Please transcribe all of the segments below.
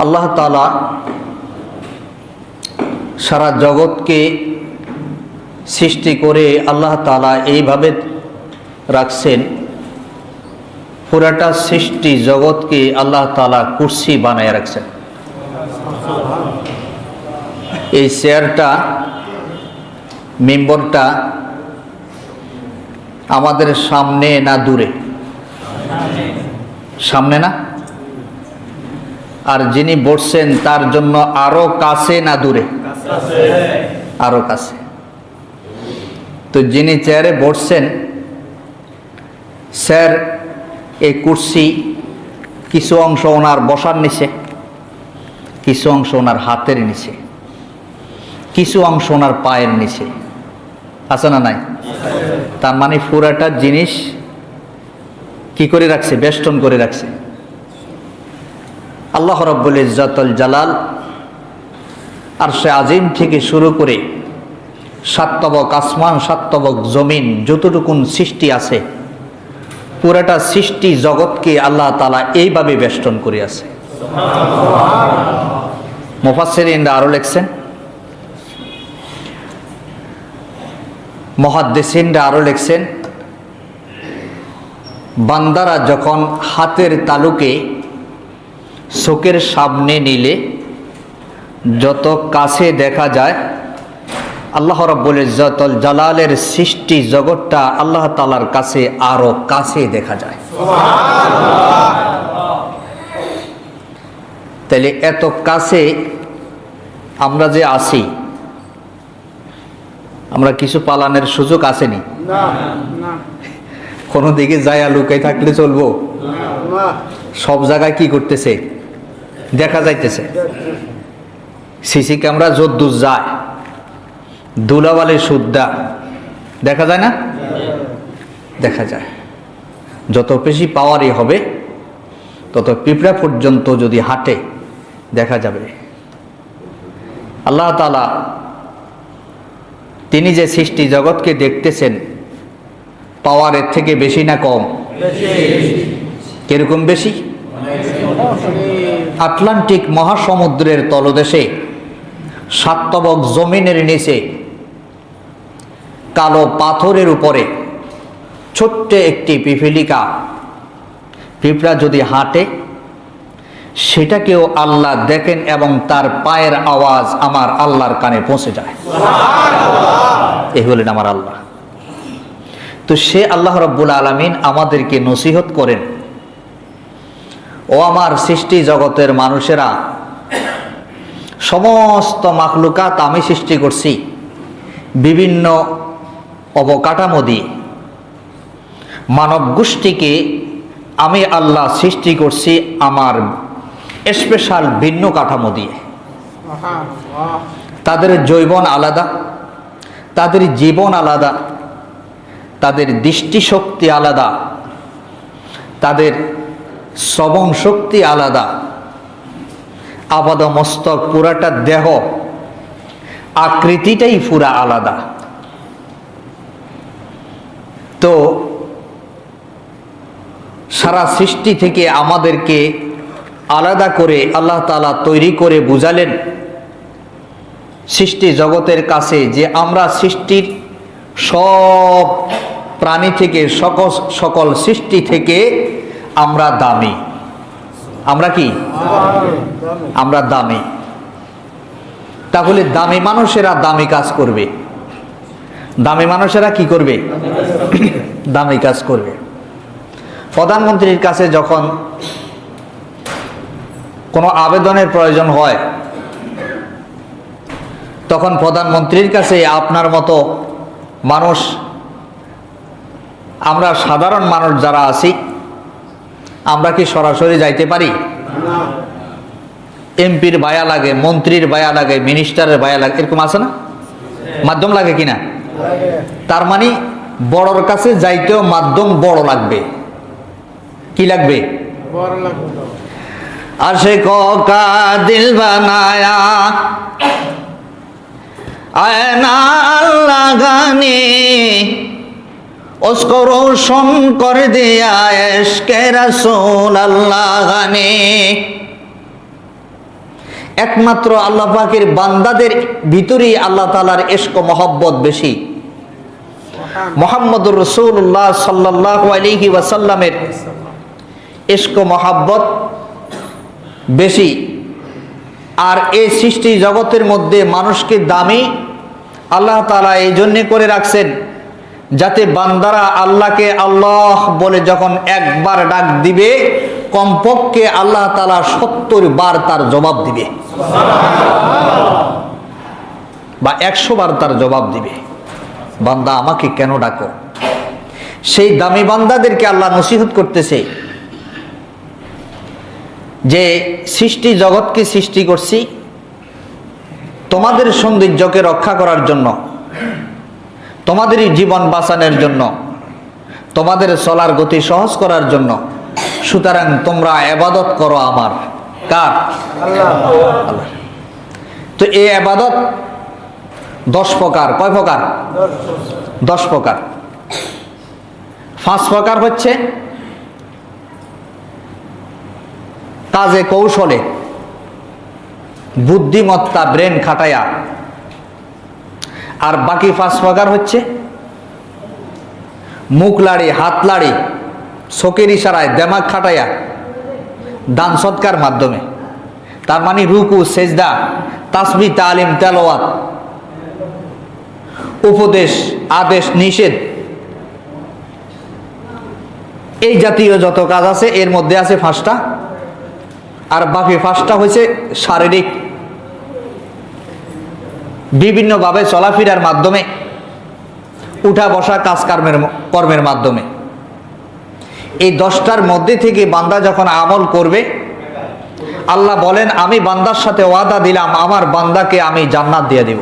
আল্লাহ তাআলা সারা জগৎকে সৃষ্টি করে আল্লাহ তাআলা এইভাবে রাখছেন, পুরাটা সৃষ্টি জগৎকে আল্লাহ তাআলা কুরসি বানায় রাখছেন। এই চেয়ারটা, মেম্বরটা আমাদের সামনে না দূরে? সামনে না? আর যিনি বসছেন তার জন্য আরো কাছে না দূরে? আরো কাছে। তো যিনি চেয়ারে বসছেন, স্যার এই কুরসি কিছু অংশ ওনার বসার নিচে, কিছু অংশ ওনার হাতের নিচে, কিছু অংশ ওনার পায়ের নিচে, আছে না নাই? তার মানে পুরাটা জিনিস কি করে রাখছে? বেষ্টন করে রাখছে। আল্লাহ রাব্বুল ইজ্জাতুল জালাল আরশে আজিম থেকে শুরু করে সাত তবক আসমান, সাত তবক জমিন, যতটুকুন সৃষ্টি আছে পুরাটা সৃষ্টি জগৎকে আল্লাহ তাআলা এইভাবে বেষ্টন করে আছে। মুফাসসিরিনরা আরো লিখছেন, মুহাদ্দিসিনরা আরো লিখছেন, বান্দারা যখন হাতের তালুকে চোখের সামনে নিলে যত কাছে দেখা যায়, আল্লাহ রাব্বুল ইজ্জাতুল জালালের সৃষ্টি জগৎটা আল্লাহ তাআলার কাছে আরো কাছে দেখা যায়। তাহলে এত কাছে আমরা যে আছি, আমরা কিছু পালানের সুযোগ আসেনি? কোনো দিকে যায়া লুকাই থাকলে চলবো? সব জায়গায় কি করতেছে? দেখা যাইতেছে। সিসি ক্যামেরা যদ্দূর যায়, ধুলাবালির সুদ্ধা দেখা যায় না? দেখা যায়। যত বেশি পাওয়ারই হবে তত পিঁপড়া পর্যন্ত যদি হাঁটে দেখা যাবে। আল্লাহ তাআলা তিনি যে সৃষ্টি জগৎকে দেখতেছেন, পাওয়ারের থেকে বেশি না কম? কিরকম বেশি? আটলান্টিক মহাসমুদ্রের তলদেশে সাত তবক জমিনের নিচে কালো পাথরের উপরে ছোট্ট একটি পিপীলিকা, পিঁপড়া যদি হাঁটে সেটাকেও আল্লাহ দেখেন এবং তার পায়ের আওয়াজ আমার আল্লাহর কানে পৌঁছে যায়। এই হলেন আমার আল্লাহ। তো সে আল্লাহ রাব্বুল আলামিন আমাদেরকে নসিহত করেন, ও আমার সৃষ্টি জগতের মানুষেরা, সমস্ত মাখলুকাত আমি সৃষ্টি করছি বিভিন্ন অবকাঠামো দিয়ে। মানব গোষ্ঠীকে আমি আল্লাহ সৃষ্টি করছি আমার স্পেশাল ভিন্ন কাঠামো দিয়ে। তাদের যৌবন আলাদা, তাদের জীবন আলাদা, তাদের দৃষ্টিশক্তি আলাদা, তাদের শ্রবণ শক্তি আলাদা, আপাদ মস্তক পুরাটা দেহ আকৃতিটাই পুরা আলাদা। তো সারা সৃষ্টি থেকে আমাদেরকে আলাদা করে আল্লাহ তাআলা তৈরি করে বুঝালেন সৃষ্টি জগতের কাছে যে আমরা সৃষ্টির সব প্রাণী থেকে, সকল সৃষ্টি থেকে আমরা দামি। আমরা কি? আমরা দামি। তাহলে দামি মানুষেরা দামি কাজ করবে। দামি মানুষেরা কি করবে? দামি কাজ করবে। প্রধানমন্ত্রীর কাছে যখন কোনো আবেদনের প্রয়োজন হয় তখন প্রধানমন্ত্রীর কাছে আপনার মতো মানুষ, আমরা সাধারণ মানুষ যারা আছি, আমরা কি সরাসরি যাইতে পারি? এমপির বায়া লাগে, মন্ত্রীর বায়া লাগে, মিনিস্টারের বায়া লাগে, এরকম আছে না? মাধ্যম লাগে কিনা? তার মানে বড়র কাছে যাইতেও মাধ্যম বড় লাগবে। কি লাগবে? আশিক কা দিল বানায়া আয়না লাগানে उसको रोशन कर दिया इश्क़ रसूल अल्लाह ने একমাত্র আল্লাহ পাকের বান্দাদের ভিতরেই আল্লাহ তাআলার ইশক ও মহব্বত বেশি। মুহাম্মদুর রাসূলুল্লাহ সাল্লাল্লাহু আলাইহি ওয়াসাল্লামের ইশক ও মহব্বত বেশি। আর এই সৃষ্টি জগতের মধ্যে মানুষকে দামি আল্লাহ তাআলা এই জন্যে করে রাখছেন, যাতে বান্দারা আল্লাহকে আল্লাহ বলে যখন একবার ডাক দিবে, কমপক্ষে আল্লাহ তাআলা 70 বার তার জবাব দিবে, বা 100 বার তার জবাব দিবে, বান্দা আমাকে কেন ডাকো। সেই দামি বান্দাদেরকে আল্লাহ নসিহত করতেছে যে সৃষ্টি জগৎকে সৃষ্টি করছি তোমাদের সৌন্দর্যকে রক্ষা করার জন্য, তোমাদেরই জীবন বাঁচানোর জন্য, তোমাদের চলার গতি সহজ করার জন্য। সুতরাং তোমরা ইবাদত করো আমার। কার? আল্লাহ। তো এই ইবাদত 10 প্রকার। কয় প্রকার? 10 প্রকার। 5 প্রকার হচ্ছে কাজে কৌশলে, বুদ্ধিমত্তা, ব্রেন খাটায়া। আর বাকি 5 প্রকার হচ্ছে মুখ লাড়ি, হাত লাড়ি, চোখের ইশারায়, দেমাগ খাটায়া, দান সৎকার মাধ্যমে। তার মানে রুকু, সেজদা, তাসবিহ, তালিম, তেলাওয়াত, উপদেশ, আদেশ, নিষেধ, এই জাতীয় যত কাজ আছে এর মধ্যে আছে 5টা। আর বাকি 5টা হয়েছে শারীরিক, বিভিন্নভাবে চলাফেরার মাধ্যমে, উঠা বসা কাজ কর্মের মাধ্যমে। এই 10টার মধ্যে থেকে বান্দা যখন আমল করবে, আল্লাহ বলেন আমি বান্দার সাথে ওয়াদা দিলাম আমার বান্দাকে আমি জান্নাত দিয়ে দেব।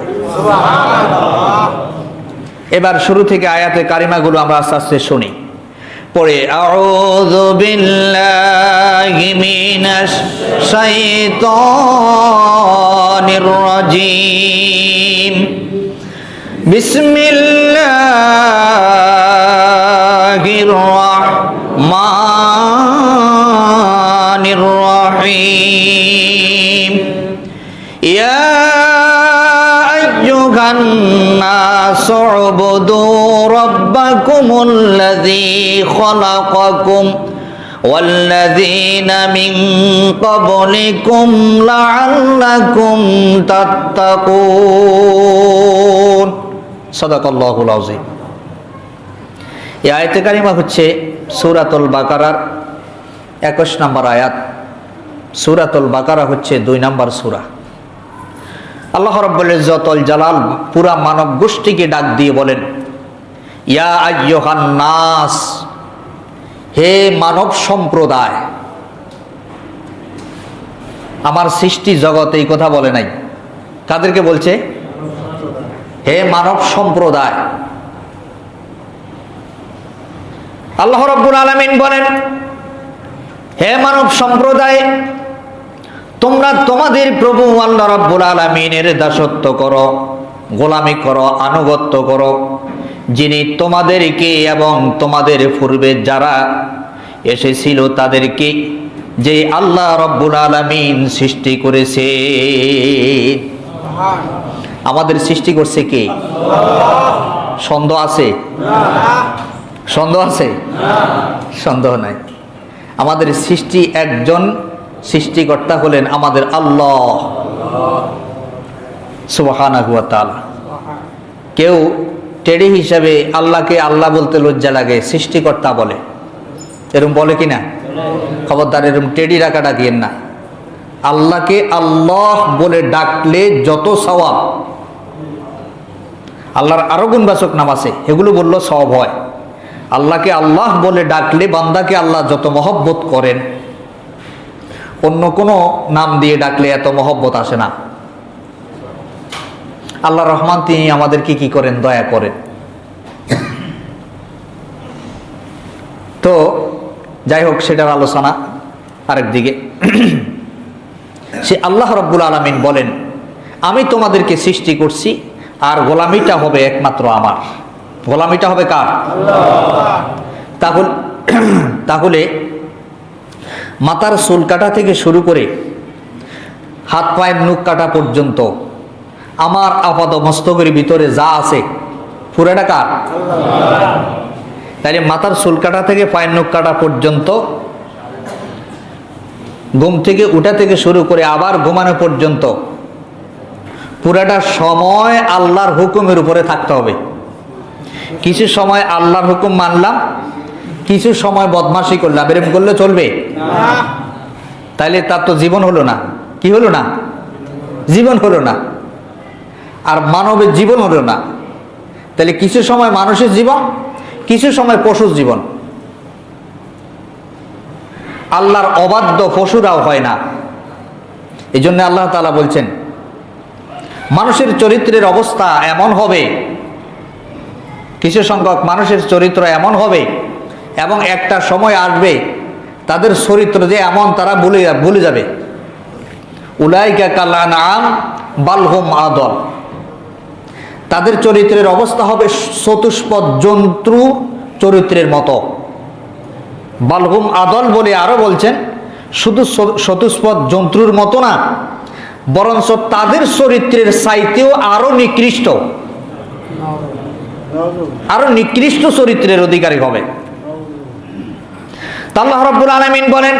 এবার শুরু থেকে আয়াতে কারিমাগুলো আমরা আস্তে আস্তে শুনি। পড়ে আউযু বিল্লাহি মিনাশ শাইতানির রাজীম। বিসমিল্লাহির রাহমানির রাহিম। ইয়া আইয়ুহান নাসু উবুদু রাব্বাকুমুল্লাযী খালাকাকুম ওয়াল্লাযীনা মিন ক্বাবলিকুম লাআল্লাকুম তাত্তাকুন। সাদাকাল্লাহুল আযীম। এই আয়াতে কারিমা হচ্ছে সূরাতুল বাকারার 21 নম্বর আয়াত। সূরাতুল বাকারা হচ্ছে 2 নম্বর সূরা। আল্লাহ রাব্বুল ইজ্জত ওয়াল জালাল পুরা মানব গোষ্ঠীকে ডাক দিয়ে বলেন, ইয়া আইয়ুহান নাস, হে মানব সম্প্রদায়। আমার সৃষ্টি জগৎ এই কথা বলে নাই, কাদেরকে বলছে? হে মানব সম্প্রদায়। আল্লাহ রাব্বুল আলামিন বলেন, হে মানব সম্প্রদায়, তোমরা তোমাদের প্রভু আল্লাহ রাব্বুল আলামিনের দাসত্ব করো, গোলামি করো, আনুগত্য করো, যিনি তোমাদেরকে এবং তোমাদের পূর্বে যারা এসেছিল তাদেরকে, যে আল্লাহ রাব্বুল আলামিন সৃষ্টি করেছে। আমাদের সৃষ্টি করছে কে? সন্দেহ আছে? সন্দেহ আছে? সন্দেহ নাই। আমাদের সৃষ্টি একজন সৃষ্টিকর্তা হলেন আমাদের আল্লাহ সুবহানাহু ওয়া তাআলা। কেউ টেডি হিসাবে আল্লাহকে আল্লাহ বলতে লজ্জা লাগে, সৃষ্টিকর্তা বলে। এরকম বলে কিনা? খবরদার, এরকম টেডি রাখা ডাকিয়েন না। আল্লাহকে আল্লাহ বলে ডাকলে যত সওয়াব, আল্লাহর আরো গুণবাচক নাম আছে, এগুলো বললেও সওয়াব হয়। আল্লাহকে আল্লাহ বলে ডাকলে বান্দাকে আল্লাহ যত মহব্বত করেন, অন্য কোনো নাম দিয়ে ডাকলে এত মহব্বত আসে না। আল্লাহ রহমান তিনি আমাদেরকে কি করেন? দয়া করেন। তো যাই হোক, সেটার আলোচনা আরেক দিকে। সে আল্লাহ রাব্বুল আলামিন বলেন, আমি তোমাদেরকে সৃষ্টি করছি, আর গোলামিটা হবে একমাত্র আমার। গোলামিটা হবে কার? তাহলে মাথার চুল কাটা থেকে শুরু করে হাত পায়ের নখ কাটা পর্যন্ত, আমার আপাত মস্তকের ভিতরে যা আছে পুরাটা কার? তাইলে মাথার চুল কাটা থেকে পায়ের নখ কাটা পর্যন্ত, ঘুম থেকে উঠা থেকে শুরু করে আবার ঘুমানো পর্যন্ত পুরাটা সময় আল্লাহর হুকুমের উপরে থাকতে হবে। কিছু সময় আল্লাহর হুকুম মানলাম, কিছু সময় বদমাশি করলাম, এরকম করলে চলবে? তাইলে তার তো জীবন হলো না। কি হলো না? জীবন হলো না। আর মানবের জীবন হলো না। তাহলে কিছু সময় মানুষের জীবন, কিছু সময় পশুর জীবন। আল্লাহর অবাধ্য পশুরাও হয় না। এই জন্য আল্লাহ তাআলা বলছেন, মানুষের চরিত্রের অবস্থা এমন হবে, কিছু সংখ্যক মানুষের চরিত্র এমন হবে এবং একটা সময় আসবে তাদের চরিত্র যে এমন তারা ভুলে যাবে। উলাইকা কাল আনআম বাল হুম আদল। তাদের চরিত্রের অবস্থা হবে চতুষ্পদ জন্তু চরিত্রের মতো। বাল হুম আদল বলে আরো বলছেন, শুধু চতুষ্পদ জন্তুর মতো না, বরঞ্চ তাদের চরিত্রের চাইতেও আরো নিকৃষ্ট, আরো নিকৃষ্ট চরিত্রের অধিকারী হবে। আল্লাহ রাব্বুল আলামিন বলেন,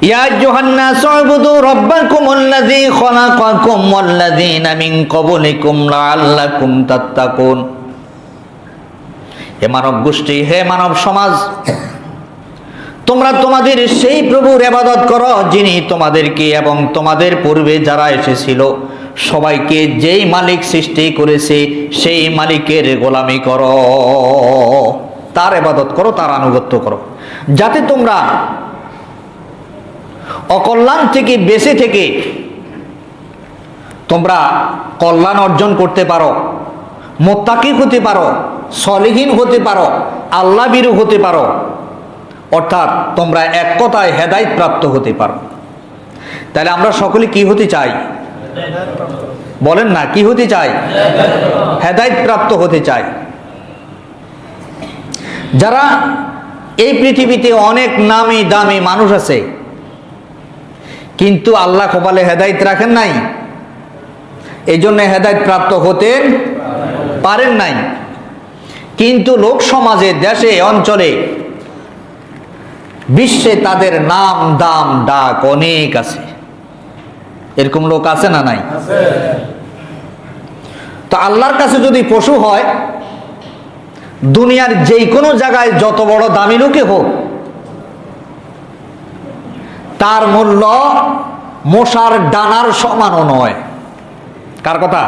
ইয়া আইয়ুহান নাসু উবুদু রাব্বাকুমুল্লাযী খালাকাকুম ওয়াল্লাযীনা মিন ক্বাবলিকুম লাআল্লাকুম তাত্তাকুন। হে মানব গোষ্ঠী, হে মানব সমাজ, তোমরা তোমাদের সেই প্রভুর ইবাদত করো যিনি তোমাদেরকে এবং তোমাদের পূর্বে যারা এসেছিল সবাইকে যেই মালিক সৃষ্টি করেছে সেই মালিকের গোলামি করো, তার ইবাদত করো, তার আনুগত্য করো, যাতে তোমরা অকল্যাণ থেকে বেঁচে থেকে তোমরা কল্যাণ অর্জন করতে পারো, মুত্তাকি হতে পারো, সলিহিন হতে পারো, আল্লাহ ভীরু হতে পারো, অর্থাৎ তোমরা এক কথায় হেদায়েত প্রাপ্ত হতে পারো। তাহলে আমরা সকলে কি হতে চাই? বলেন না, কি হতে চাই? হেদায়েত প্রাপ্ত হতে চাই। যারা এই পৃথিবীতে অনেক নামি দামি মানুষ আছে, কিন্তু আল্লাহ কপালে হেদায়েত রাখেন নাই, এই জন্য হেদায়েত প্রাপ্ত হতে পারেন নাই। কিন্তু লোক সমাজে, দেশে, অঞ্চলে, বিশ্বে তাদের নাম দাম ডাক অনেক আছে। এরকম লোক আছে না নাই? তো আল্লাহর কাছে যদি পশু হয়, দুনিয়ার যেই কোনো জায়গায় যত বড় দামি লোকে হোক, তার মূল্য মশার ডানার সমানও নয়। কার কথা?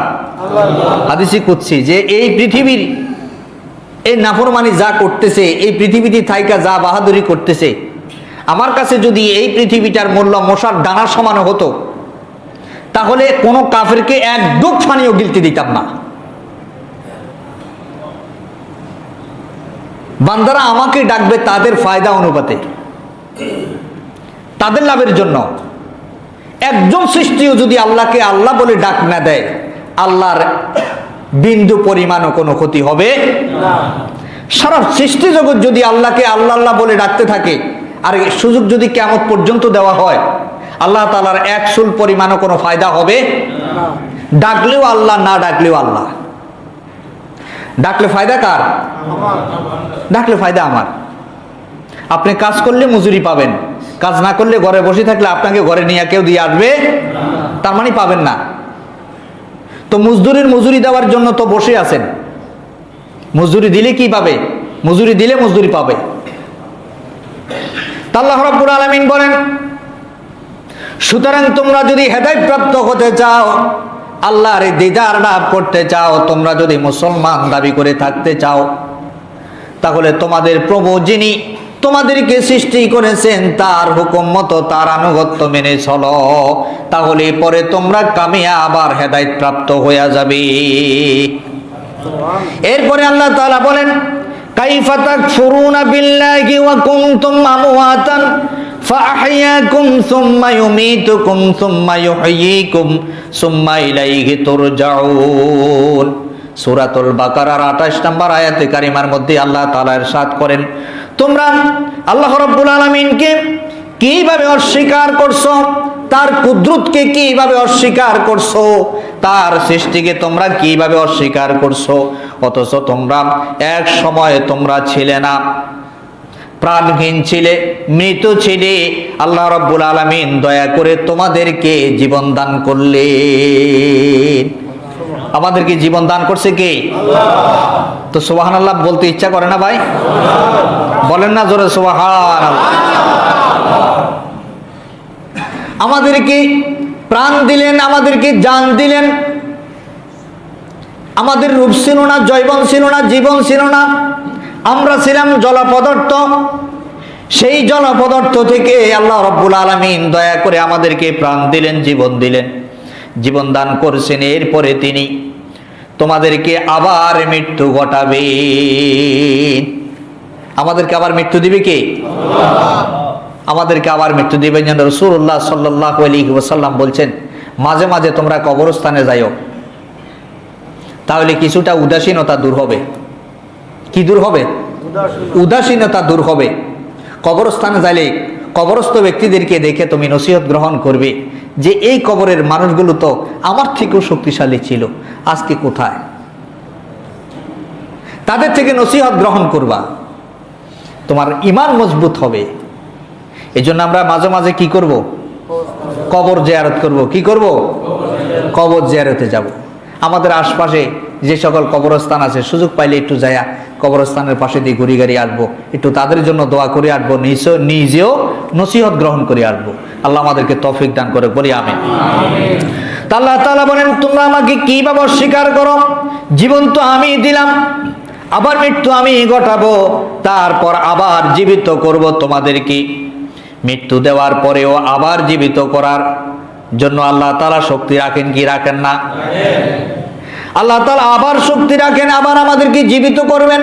হাদিসে কুদসি, যে এই পৃথিবীর এই নাফরমানি যা করতেছে, এই পৃথিবীতে থাইকা যা বাহাদুরি করতেছে, আমার কাছে যদি এই পৃথিবীটার মূল্য মশার ডানার সমান হতো, তাহলে কোনো কাফেরকে এক ডুব পানিও গিলতে দিতাম না। বান্দারা আমাকে ডাকবে তাদের ফায়দা অনুপাতে, তাদের লাভের জন্য। একজন সৃষ্টিও যদি আল্লাহকে আল্লাহ বলে ডাক না দেয়, আল্লাহর বিন্দু পরিমাণও কোনো ক্ষতি হবে না। সারা সৃষ্টি জগৎ যদি আল্লাহকে আল্লাহ আল্লাহ বলে ডাকতে থাকে, আর সুযোগ যদি কিয়ামত পর্যন্ত দেওয়া হয়, আল্লাহ তাআলার এক চুল পরিমাণও কোনো ফায়দা হবে না। ডাকলেও আল্লাহ, না ডাকলেও আল্লাহ। ডাকলে ফায়দা কার? ডাকলে ফায়দা আমার। আপনি কাজ করলে মজুরি পাবেন, কাজ না করলে ঘরে বসে থাকলে আপনাকে ঘরে নিয়ে কেউ দিয়ে আসবে, তার মানে পাবেন না। তো মজদুরের মজুরি দেওয়ার জন্য তো বসে আছেন, মজদুরি দিলে কি পাবে? মজুরি দিলে মজদুরি পাবে। আল্লাহ রাব্বুল আলামিন বলেন, সুতরাং তোমরা যদি হেদায়েত প্রাপ্ত হতে চাও, আল্লাহর দিদার লাভ করতে চাও, তোমরা যদি মুসলমান দাবি করে থাকতে চাও, তাহলে তোমাদের প্রভু যিনি তোমাদেরকে সৃষ্টি করেছেন তার হুকুম মতো তার আনুগত্য মেনে চলো, তাহলে পরে তোমরা কামিয়াব আর হেদায়েত প্রাপ্ত হয়ে যাবে। এরপরে আল্লাহ তাআলা বলেন, কাইফা তাকফুরুনা বিল্লাহি ওয়া কুনতুম আমওয়াতান ফাআহইয়াকুম সুম্মা ইউমীতুকুম সুম্মা ইউহয়ীকুম সুম্মা ইলাইহি তুরজাউন। সূরাতুল বাকারার 28 নম্বর আয়াতে কারিমার মধ্যে আল্লাহ তাআলা ইরশাদ করেন, তোমরা আল্লাহ রাব্বুল আলামিনকে কিভাবে অস্বীকার করছো, তার কুদরতকে কিভাবে অস্বীকার করছো, তার সৃষ্টিকে তোমরা কিভাবে অস্বীকার করছো। অথচ তোমরা এক সময় তোমরা ছিলে না, প্রাণহীন ছিলে, মৃত ছিলে। আল্লাহ রাব্বুল আলামিন দয়া করে তোমাদেরকে জীবন দান করলেন। আমাদেরকে জীবন দান করছে কে? আল্লাহ। তো সুবহানাল্লাহ বলতে ইচ্ছা করে না ভাই? বলেন না জোরে সুবহানাল্লাহ। আমাদেরকে প্রাণ দিলেন, আমাদেরকে জান দিলেন। আমাদের রূপ ছিল না, জৈবন ছিল না, জীবন ছিল না, আমরা ছিলাম জল পদার্থ। সেই জল পদার্থ থেকে আল্লাহ রাব্বুল আলামিন দয়া করে আমাদেরকে প্রাণ দিলেন, জীবন দিলেন, জীবন দান করছেন। এরপরে তিনি তোমাদেরকে আবার মৃত্যু ঘটাবেন। আমাদেরকে আবার মৃত্যু দিবে কে? আল্লাহ। আমাদেরকে আবার মৃত্যু দিবেন। যেন রাসূলুল্লাহ সাল্লাল্লাহু আলাইহি ওয়াসাল্লাম বলছেন, মাঝে মাঝে তোমরা কবরস্থানে যাইও, তাহলে কিছুটা উদাসীনতা দূর হবে। কি দূর হবে? উদাসীনতা দূর হবে। কবরস্থানে যাইলে কবরস্থ ব্যক্তিদেরকে দেখে তুমি নসিহত গ্রহণ করবে যে এই কবরের মানুষগুলো তো আমার থেকেও শক্তিশালী ছিল, আজকে কোথায়। তাদের থেকে নসিহত গ্রহণ করবা, তোমার ঈমান মজবুত হবে। এই জন্য আমরা মাঝে মাঝে কি করব? কবর জিয়ারত করব। কি করব? কবর জিয়ারতে যাব। আমাদের আশপাশে যে সকল কবরস্থান আছে, সুযোগ পাইলে একটু যায়া কবরস্থানের পাশে দিয়ে ঘুরি গাড়ি আসবো, একটু তাদের জন্য দোয়া করে আসবো, নিজেও নসিহত গ্রহণ করে আসবো। আল্লাহ আমাদেরকে তৌফিক দান করে, বলি আমিন। আল্লাহ তাআলা বলেন, তোমরা আমাকে কিভাবে অস্বীকার করো? জীবন তো আমি দিলাম, আবার মৃত্যু আমি ঘটাবো, তারপর আবার জীবিত করব তোমাদেরকে। মৃত্যু দেওয়ার পরেও আবার জীবিত করার জন্য আল্লাহ তাআলা শক্তি রাখেন কি রাখেন না? আল্লাহ তাআলা আবার শক্তি রাখেন, আবার আমাদেরকে জীবিত করবেন।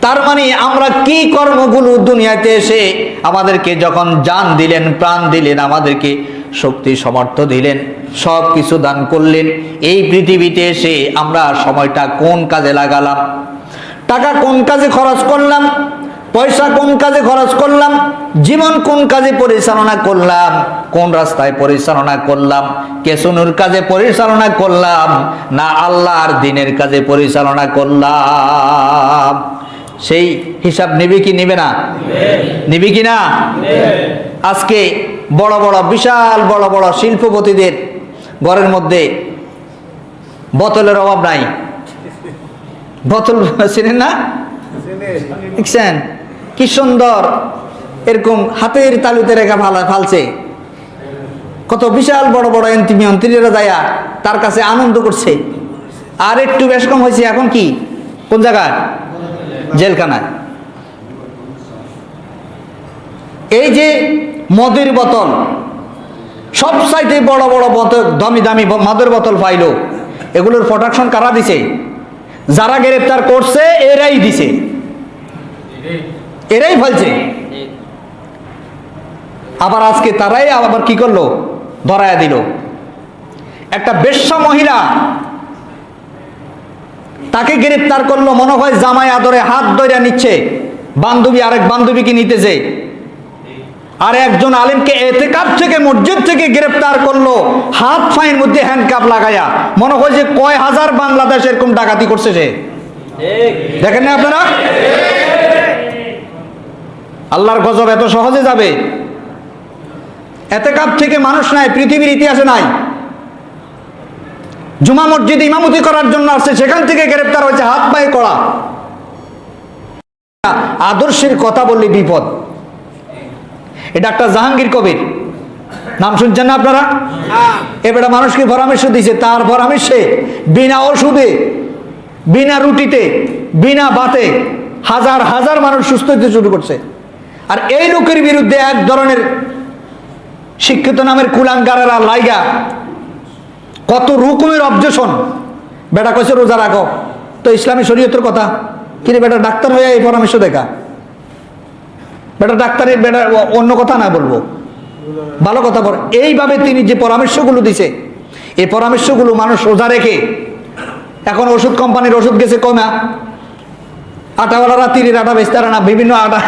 তার মানে আমরা কি কর্মগুলো দুনিয়াতে এসে আমাদেরকে যখন জান দিলেন, প্রাণ দিলেন, আমাদেরকে শক্তি সমর্থ দিলেন, সব কিছু দান করলেন, এই পৃথিবীতে এসে আমরা সময়টা কোন কাজে লাগালাম? টাকা কোন কাজে খরচ করলাম? পয়সা কোন কাজে খরচ করলাম? জীবন কোন কাজে পরিচালনা করলাম? কোন রাস্তায় পরিচালনা করলাম? কেসুনুর কাজে পরিচালনা করলাম না আল্লাহর দ্বীনের কাজে পরিচালনা করলাম? সেই হিসাব নিবে কি নিবে না? নিবে কি না? আজকে বড় বড় বিশাল বড় বড় শিল্পপতিদের ঘরের মধ্যে বোতলের অভাব নাই। বোতল চিনেন না? দেখছেন কি সুন্দর, এরকম হাতের তালুতে রেখা ফালছে। কত বিশাল বড় বড় মন্ত্রীরা যায়া তার কাছে আনন্দ করছে। আর একটু বেশ কম হয়েছে, এখন কি কোন জায়গায়? জেলখানায়। এই যে মদের বোতল, সব সাইডে বড় বড় বোতল, দামি দামি মদের বোতল পাইল, এগুলোর প্রোডাকশন কারা দিছে? যারা গ্রেফতার করছে এরাই দিছে, এরাই ফেলছে। আবার আজকে তারাই আবার কি করলো? ধরায়া দিল। একটা বেশ্যা মহিলা, তাকে গ্রেফতার করলো, মনে হয় জামাই আদরে হাত ধরে নিচ্ছে, বান্ধবী আরেক বান্ধবীকে নিতেছে। আর একজন আলেমকে এতেকাফ থেকে, মসজিদ থেকে গ্রেফতার করলো, হাত ফাইন মধ্যে হ্যান্ডকাপ লাগায়া, মনে হয় যে কয় হাজার বাংলাদেশ এরকম ডাকাতি করছে সে। দেখেন না আপনারা? আল্লাহর গজব এত সহজে যাবে? এতেকাফ থেকে মানুষ নাই, পৃথিবীর ইতিহাসে নাই। জুমা মসজিদে ইমামতি করার জন্য আসছে, সেখান থেকে গ্রেফতার হয়েছে, হাত পায়ে করা। আদর্শের কথা বললে বিপদ। এটা একটা জাহাঙ্গীর কবির নাম শুনছেন না আপনারা? এবারে মানুষকে পরামর্শ দিয়েছে, তার পরামর্শে বিনা ওষুধে, বিনা রুটিতে, বিনা ভাতে হাজার হাজার মানুষ সুস্থ হতে শুরু করছে। আর এই লোকের বিরুদ্ধে এক ধরনের শিক্ষিত নামের কুলাঙ্গারেরা লাইগা কত রকমের অবজেকশন। বেটা কইছে রোজা রাখো, তো ইসলামী শরীয়তের কথা কিন্তু বেটা ডাক্তার হয়ে এই পরামর্শ দেখা, বেটা ডাক্তারের বেটা অন্য কথা না বলবো, ভালো কথা বল। এইভাবে তিনি যে পরামর্শগুলো দিছে, এই পরামর্শগুলো মানুষ রোজা রেখে, এখন ওষুধ কোম্পানির ওষুধ গেছে কমা, আটাওয়ালারা তিরির আটা বেচতে পারে না, বিভিন্ন আটা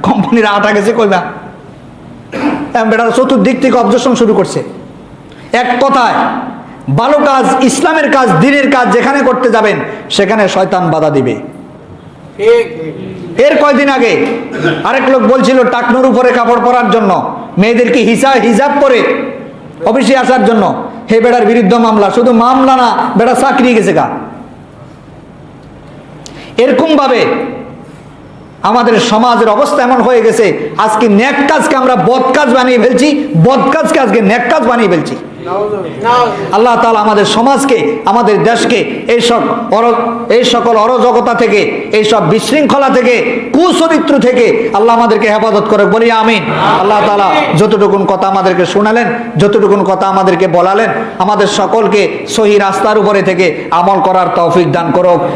কোম্পানির আটা গেছে কইবা। বেটার চতুর্দিক থেকে অবজেকশন শুরু করছে। এক কথায় ভালো কাজ, ইসলামের কাজ, দ্বীনের কাজ যেখানে করতে যাবেন সেখানে শয়তান বাধা দিবে। এর কয়দিন আগে আরেক লোক বলছিল টাকনুর উপরে কাপড় পরার জন্য, মেয়েদেরকে হিজাব পরে অফিসে আসার জন্য, হে বেটার বিরুদ্ধে মামলা, শুধু মামলা না, বেটা চাকরি গেছে গা। এরকম ভাবে আমাদের সমাজের অবস্থা এমন হয়ে গেছে, আজকে নেক কাজকে আমরা বদ কাজ বানিয়ে ফেলছি, বদ কাজকে আজকে নেক কাজ বানিয়ে ফেলছি। আল্লাহ তাআলা আমাদের সমাজকে, আমাদের দেশকে এই সকল অরাজকতা থেকে, এইসব বিশৃঙ্খলা থেকে, কুচরিত্র থেকে আল্লাহ আমাদেরকে হেফাজত করে, বলি আমিন। আল্লাহ তাআলা যতটুকুন কথা আমাদেরকে শোনালেন, যতটুকুন কথা আমাদেরকে বলালেন, আমাদের সকলকে সহি রাস্তার উপরে থেকে আমল করার তৌফিক দান করুক।